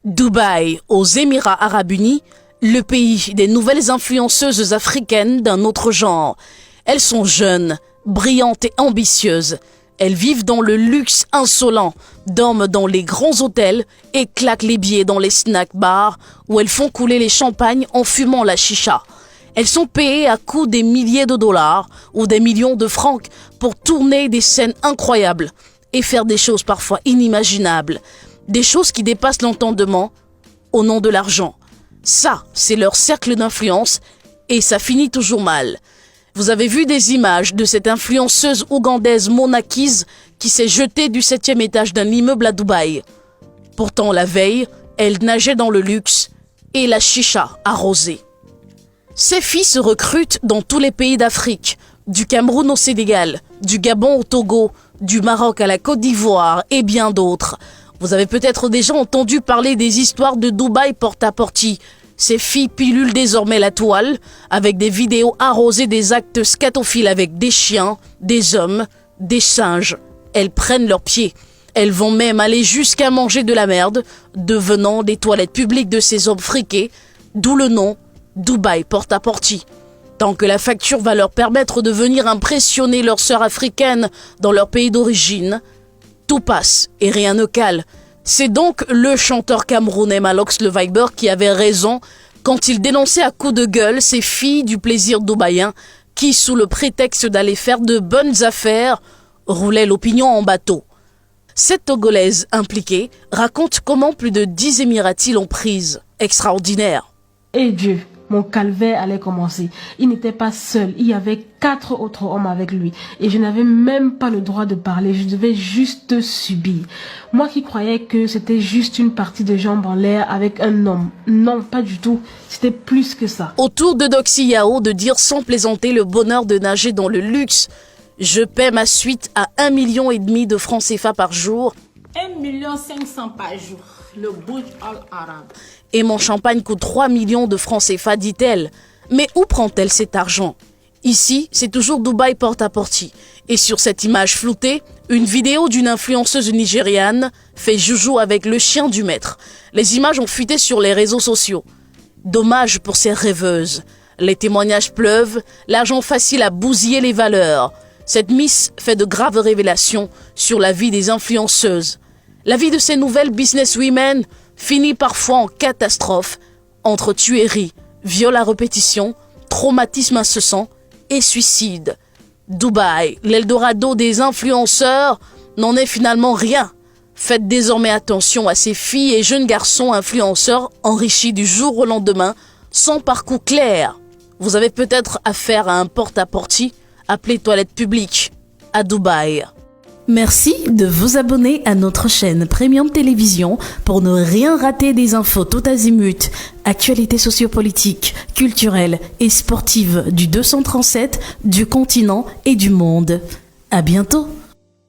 Dubaï, aux Émirats Arabes Unis, le pays des nouvelles influenceuses africaines d'un autre genre. Elles sont jeunes, brillantes et ambitieuses. Elles vivent dans le luxe insolent, dorment dans les grands hôtels et claquent les billets dans les snack bars où elles font couler les champagnes en fumant la chicha. Elles sont payées à coups des milliers de dollars ou des millions de francs pour tourner des scènes incroyables et faire des choses parfois inimaginables. Des choses qui dépassent l'entendement au nom de l'argent. Ça, c'est leur cercle d'influence et ça finit toujours mal. Vous avez vu des images de cette influenceuse ougandaise Mona Keys qui s'est jetée du 7e étage d'un immeuble à Dubaï. Pourtant, la veille, elle nageait dans le luxe et la chicha arrosée. Ces filles se recrutent dans tous les pays d'Afrique, du Cameroun au Sénégal, du Gabon au Togo, du Maroc à la Côte d'Ivoire et bien d'autres. Vous avez peut-être déjà entendu parler des histoires de Dubaï porte-à-porte. Ces filles pilulent désormais la toile avec des vidéos arrosées des actes scatophiles avec des chiens, des hommes, des singes. Elles prennent leurs pieds. Elles vont même aller jusqu'à manger de la merde, devenant des toilettes publiques de ces hommes friqués, d'où le nom Dubaï porte-à-porte. Tant que la facture va leur permettre de venir impressionner leurs sœurs africaines dans leur pays d'origine, tout passe et rien ne cale. C'est donc le chanteur camerounais Malox le Viber qui avait raison quand il dénonçait à coups de gueule ces filles du plaisir dubaïen qui, sous le prétexte d'aller faire de bonnes affaires, roulaient l'opinion en bateau. Cette Togolaise impliquée raconte comment plus de 10 Émiratis l'ont prise. Extraordinaire. Et Dieu, mon calvaire allait commencer. Il n'était pas seul, il y avait 4 autres hommes avec lui. Et je n'avais même pas le droit de parler, je devais juste subir. Moi qui croyais que c'était juste une partie de jambes en l'air avec un homme. Non, pas du tout, c'était plus que ça. Autour de Doxy Yao de dire sans plaisanter le bonheur de nager dans le luxe. Je paie ma suite à 1,5 million de francs CFA par jour. 1,5 million par jour, le Burj Al Arab. Et mon champagne coûte 3 millions de francs CFA, dit-elle. Mais où prend-elle cet argent? Ici, c'est toujours Dubaï porte-à-porte. Et sur cette image floutée, une vidéo d'une influenceuse nigériane fait joujou avec le chien du maître. Les images ont fuité sur les réseaux sociaux. Dommage pour ces rêveuses. Les témoignages pleuvent, l'argent facile à bousiller les valeurs. Cette Miss fait de graves révélations sur la vie des influenceuses. La vie de ces nouvelles businesswomen finit parfois en catastrophe entre tuerie, viol à répétition, traumatisme incessant et suicide. Dubaï, l'Eldorado des influenceurs, n'en est finalement rien. Faites désormais attention à ces filles et jeunes garçons influenceurs enrichis du jour au lendemain, sans parcours clair. Vous avez peut-être affaire à un porte-à-porte appelé toilette publique à Dubaï. Merci de vous abonner à notre chaîne Premium Télévision pour ne rien rater des infos tout azimut, actualités sociopolitiques, culturelles et sportives du 237, du continent et du monde. À bientôt.